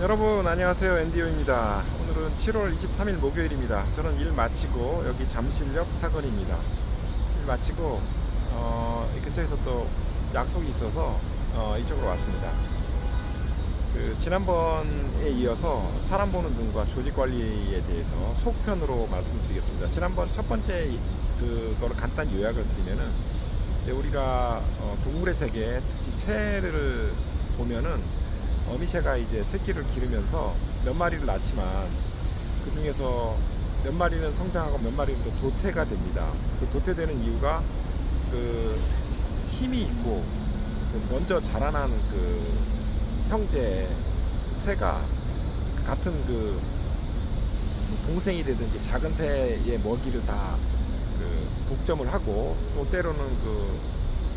여러분 안녕하세요. 앤디오입니다. 오늘은 7월 23일 목요일입니다. 저는 일 마치고 여기 잠실역 사거리입니다. 일 마치고 이 근처에서 또 약속이 있어서 이쪽으로 왔습니다. 지난번에 이어서 사람 보는 눈과 조직 관리에 대해서 속편으로 말씀드리겠습니다. 지난번 첫 번째 그거를 간단히 요약을 드리면은 우리가 동물의 세계, 특히 새를 보면은 어미새가 이제 새끼를 기르면서 몇 마리를 낳지만 그 중에서 몇 마리는 성장하고 몇 마리는 또 도태가 됩니다. 그 도태되는 이유가 그 힘이 있고 먼저 자라나는 그 형제 새가 같은 그 동생이 되든지 작은 새의 먹이를 다 그 독점을 하고 또 때로는 그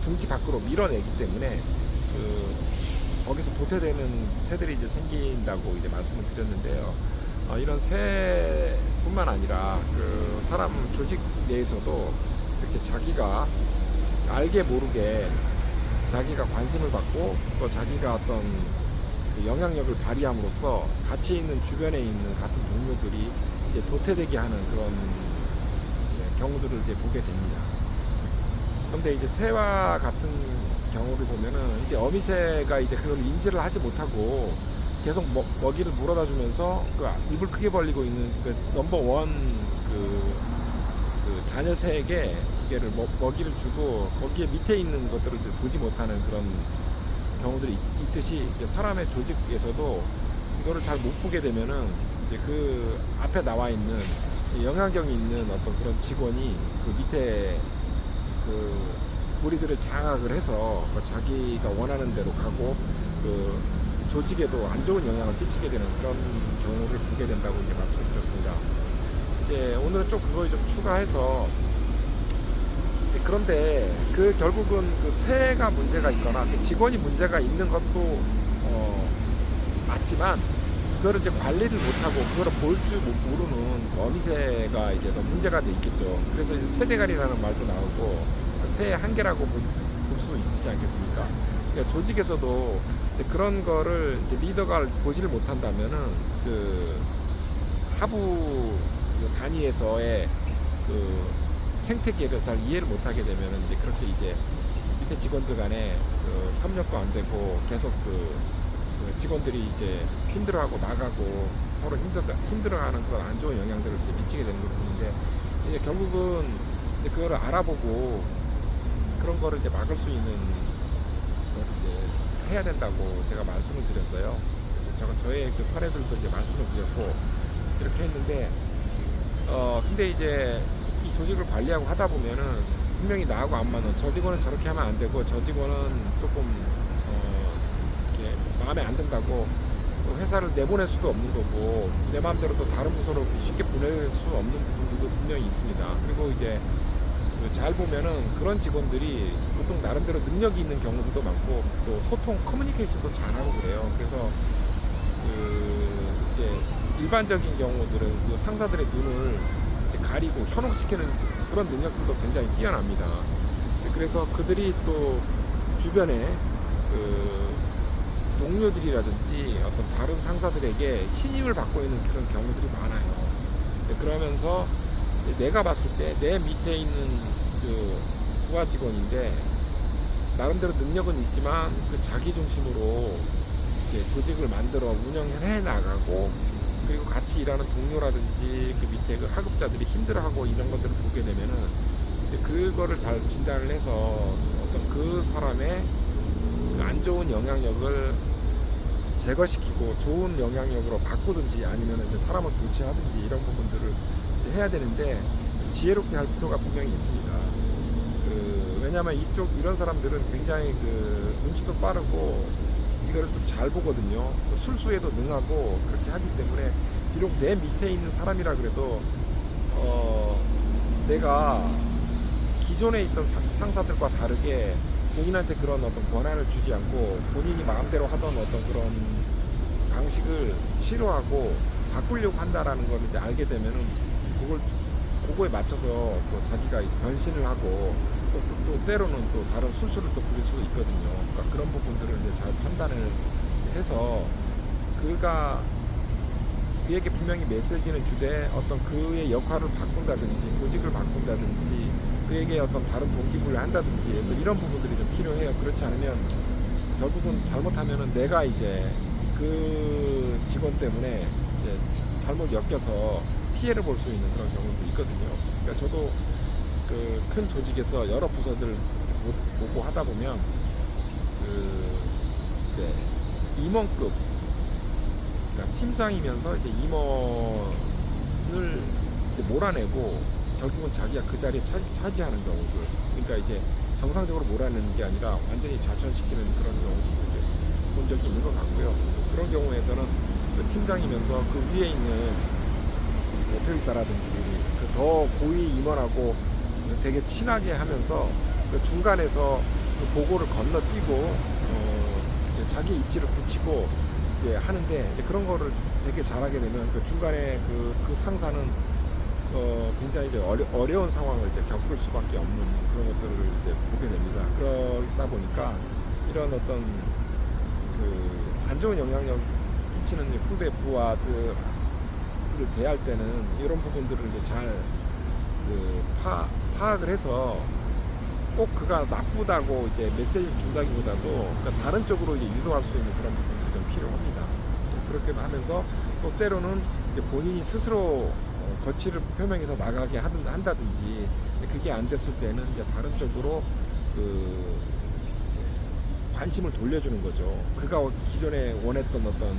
둥지 밖으로 밀어내기 때문에 거기서 도태되는 새들이 이제 생긴다고 이제 말씀을 드렸는데요. 이런 새뿐만 아니라 그 사람 조직 내에서도 이렇게 자기가 알게 모르게 자기가 관심을 받고 또 자기가 어떤 그 영향력을 발휘함으로써 같이 있는 주변에 있는 같은 동료들이 이제 도태되게 하는 그런 이제 경우들을 이제 보게 됩니다. 그런데 이제 새와 같은 경우를 보면은 이제 어미새가 이제 그걸 인지를 하지 못하고 계속 먹이를 물어다 주면서 그 입을 크게 벌리고 있는 그 넘버원 그 자녀 새에게 이게를 먹이를 주고 거기에 밑에 있는 것들을 이제 보지 못하는 그런 경우들이 있듯이 이제 사람의 조직에서도 이거를 잘 못 보게 되면은 이제 그 앞에 나와 있는 영향력이 있는 어떤 그런 직원이 그 밑에 그 무리들을 장악을 해서 자기가 원하는 대로 가고 그 조직에도 안 좋은 영향을 끼치게 되는 그런 경우를 보게 된다고 이제 말씀드렸습니다. 이제 오늘은 좀 그걸 좀 추가해서 그런데 그 결국은 그 새가 문제가 있거나 그 직원이 문제가 있는 것도 맞지만 그거를 이제 관리를 못하고 그거를 볼 줄 모르는 어미새가 이제 더 문제가 돼 있겠죠. 그래서 이제 세대갈이라는 말도 나오고 새의 한계라고 볼 수 있지 않겠습니까? 그러니까 조직에서도 그런 거를 리더가 보지를 못한다면은 그 하부 단위에서의 그 생태계를 잘 이해를 못하게 되면은 이제 그렇게 이제 밑에 직원들 간에 그 협력도 안 되고 계속 그 직원들이 이제 힘들어하고 나가고 서로 힘들어하는 그런 안 좋은 영향들을 이제 미치게 되는 걸 보는데 이제 결국은 이제 그거를 알아보고 그런 거를 이제 막을 수 있는 걸 이제 해야 된다고 제가 말씀을 드렸어요. 제가 저의 그 사례들도 이제 말씀을 드렸고 이렇게 했는데 근데 이제 이 조직을 관리하고 하다 보면은 분명히 나하고 안 맞는 저 직원은 저렇게 하면 안 되고 저 직원은 조금 이렇게 마음에 안 든다고 회사를 내보낼 수도 없는 거고 내 마음대로 또 다른 부서로 쉽게 보낼 수 없는 부분들도 분명히 있습니다. 그리고 이제 잘 보면은 그런 직원들이 보통 나름대로 능력이 있는 경우도 많고 또 소통 커뮤니케이션도 잘하고 그래요. 그래서 이제 일반적인 경우들은 그 상사들의 눈을 가리고 현혹시키는 그런 능력들도 굉장히 뛰어납니다. 그래서 그들이 또 주변에 그 동료들이라든지 어떤 다른 상사들에게 신임을 받고 있는 그런 경우들이 많아요. 그러면서 내가 봤을 때 내 밑에 있는 그 부하 직원인데 나름대로 능력은 있지만 그 자기 중심으로 이제 조직을 만들어 운영해 나가고 그리고 같이 일하는 동료라든지 그 밑에 그 하급자들이 힘들어하고 이런 것들을 보게 되면은 그거를 잘 진단을 해서 어떤 그 사람의 그 안 좋은 영향력을 제거시키고 좋은 영향력으로 바꾸든지 아니면 이제 사람을 교체하든지 이런 부분들을 해야 되는데 지혜롭게 할 필요가 분명히 있습니다. 왜냐하면 이런 사람들은 굉장히 그 눈치도 빠르고 이거를 좀 잘 보거든요. 술수에도 능하고 그렇게 하기 때문에 비록 내 밑에 있는 사람이라 그래도 내가 기존에 있던 상사들과 다르게 본인한테 그런 어떤 권한을 주지 않고 본인이 마음대로 하던 어떤 그런 방식을 싫어하고 바꾸려고 한다라는 걸 이제 알게 되면은 그거에 맞춰서 또 자기가 변신을 하고 또 때로는 또 다른 술수를 또 부릴 수도 있거든요. 그러니까 그런 부분들을 이제 잘 판단을 해서 그가 그에게 분명히 메시지는 주되 어떤 그의 역할을 바꾼다든지 조직을 바꾼다든지 그에게 어떤 다른 동기부여를 한다든지 이런 부분들이 좀 필요해요. 그렇지 않으면 결국은 잘못하면은 내가 이제 그 직원 때문에 이제 잘못 엮여서 피해를 볼 수 있는 그런 경우도 있거든요. 그러니까 저도 그 큰 조직에서 여러 부서들 보고 하다 보면 그 이제 임원급, 그러니까 팀장이면서 이제 임원을 이제 몰아내고 결국은 자기가 그 자리에 차지하는 경우들. 그러니까 이제 정상적으로 몰아내는 게 아니라 완전히 좌천시키는 그런 경우도 이제 본 적이 있는 것 같고요. 그런 경우에서는 그 팀장이면서 그 위에 있는 대표이사라든지 그 더 고위 임원하고 되게 친하게 하면서 그 중간에서 그 보고를 건너뛰고 이제 자기 입지를 붙이고 이제 하는데 이제 그런 거를 되게 잘하게 되면 그 중간에 그 상사는 굉장히 이제 어려운 상황을 이제 겪을 수밖에 없는 그런 것들을 이제 보게 됩니다. 그러다 보니까 이런 어떤 그 안 좋은 영향력 끼치는 후배 부하들을 대할 때는 이런 부분들을 이제 잘 그 파악을 해서 꼭 그가 나쁘다고 이제 메시지를 준다기보다도 그러니까 다른 쪽으로 이제 유도할 수 있는 그런 부분들이 좀 필요합니다. 그렇게 하면서 또 때로는 이제 본인이 스스로 거취를 표명해서 나가게 한다든지 그게 안 됐을 때는 이제 다른 쪽으로 그 이제 관심을 돌려주는 거죠. 그가 기존에 원했던 어떤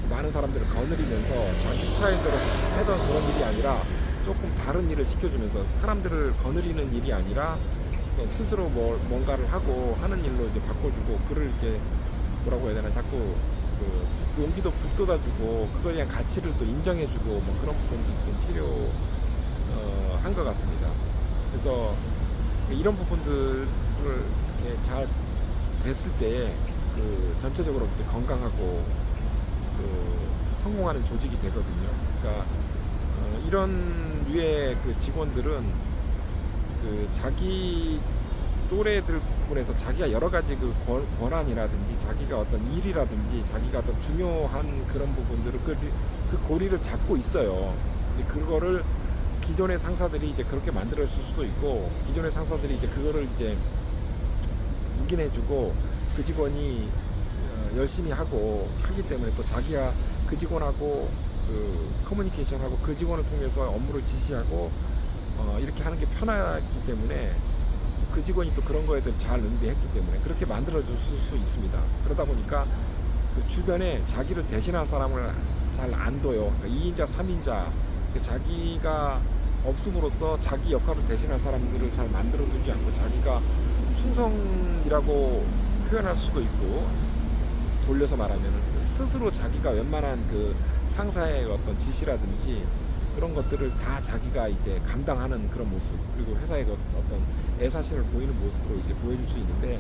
많은 사람들을 거느리면서 자기 스타일대로 하던 그런 일이 아니라 조금 다른 일을 시켜주면서 사람들을 거느리는 일이 아니라 스스로 뭔가를 하고 하는 일로 이제 바꿔주고 그를 이렇게 뭐라고 해야 되나 자꾸 그 용기도 북돋아주고 그거에 대한 가치를 또 인정해주고 뭐 그런 부분도 좀 필요한 것 같습니다. 그래서 이런 부분들을 이렇게 잘 됐을 때에 그 전체적으로 이제 건강하고 그 성공하는 조직이 되거든요. 그러니까 이런 류의 그 직원들은 그 자기 또래들 부분에서 자기가 여러 가지 그 권한이라든지 자기가 어떤 일이라든지 자기가 어떤 중요한 그런 부분들을 그 고리를 잡고 있어요. 그거를 기존의 상사들이 이제 그렇게 만들었을 수도 있고 기존의 상사들이 이제 그거를 이제 묵인해주고 그 직원이 열심히 하고 하기 때문에 또 자기가 그 직원하고 그 커뮤니케이션하고 그 직원을 통해서 업무를 지시하고 이렇게 하는 게 편하기 때문에 그 직원이 또 그런 거에 잘 응대했기 때문에 그렇게 만들어줄 수 있습니다. 그러다 보니까 그 주변에 자기를 대신할 사람을 잘 안 둬요. 그러니까 2인자, 3인자 자기가 없음으로써 자기 역할을 대신할 사람들을 잘 만들어두지 않고 자기가 충성이라고 표현할 수도 있고 돌려서 말하면 스스로 자기가 웬만한 그 상사의 어떤 지시라든지 그런 것들을 다 자기가 이제 감당하는 그런 모습 그리고 회사의 어떤 애사심을 보이는 모습으로 이제 보여줄 수 있는데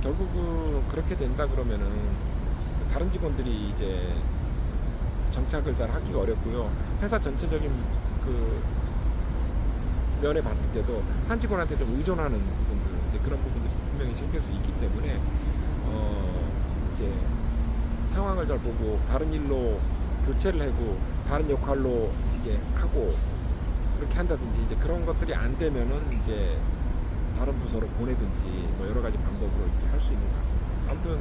결국은 그렇게 된다 그러면은 다른 직원들이 이제 정착을 잘 하기가 어렵고요. 회사 전체적인 그 면에 봤을 때도 한 직원한테 좀 의존하는 부분들 이제 그런 부분들이 분명히 생길 수 있기 때문에 이제 상황을 잘 보고 다른 일로 교체를 하고 다른 역할로 이제 하고 그렇게 한다든지 이제 그런 것들이 안 되면은 이제 다른 부서로 보내든지 뭐 여러 가지 방법으로 이렇게 할 수 있는 것 같습니다. 아무튼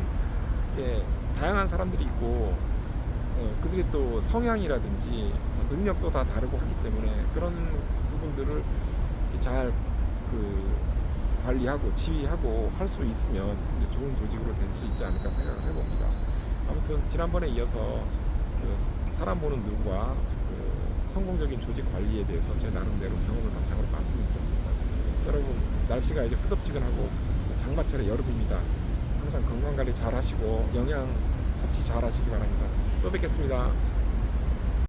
이제 다양한 사람들이 있고 그들이 또 성향이라든지 능력도 다 다르고 하기 때문에 그런 부분들을 잘 그 관리하고 지휘하고 할 수 있으면 좋은 조직으로 될 수 있지 않을까 생각을 해봅니다. 아무튼 지난번에 이어서 그 사람 보는 눈과 그 성공적인 조직 관리에 대해서 제 나름대로 경험을 바탕으로 말씀을 드렸습니다. 여러분 날씨가 이제 후덥지근하고 장마철의 여름입니다. 항상 건강관리 잘 하시고 영양 섭취 잘 하시기 바랍니다. 또 뵙겠습니다.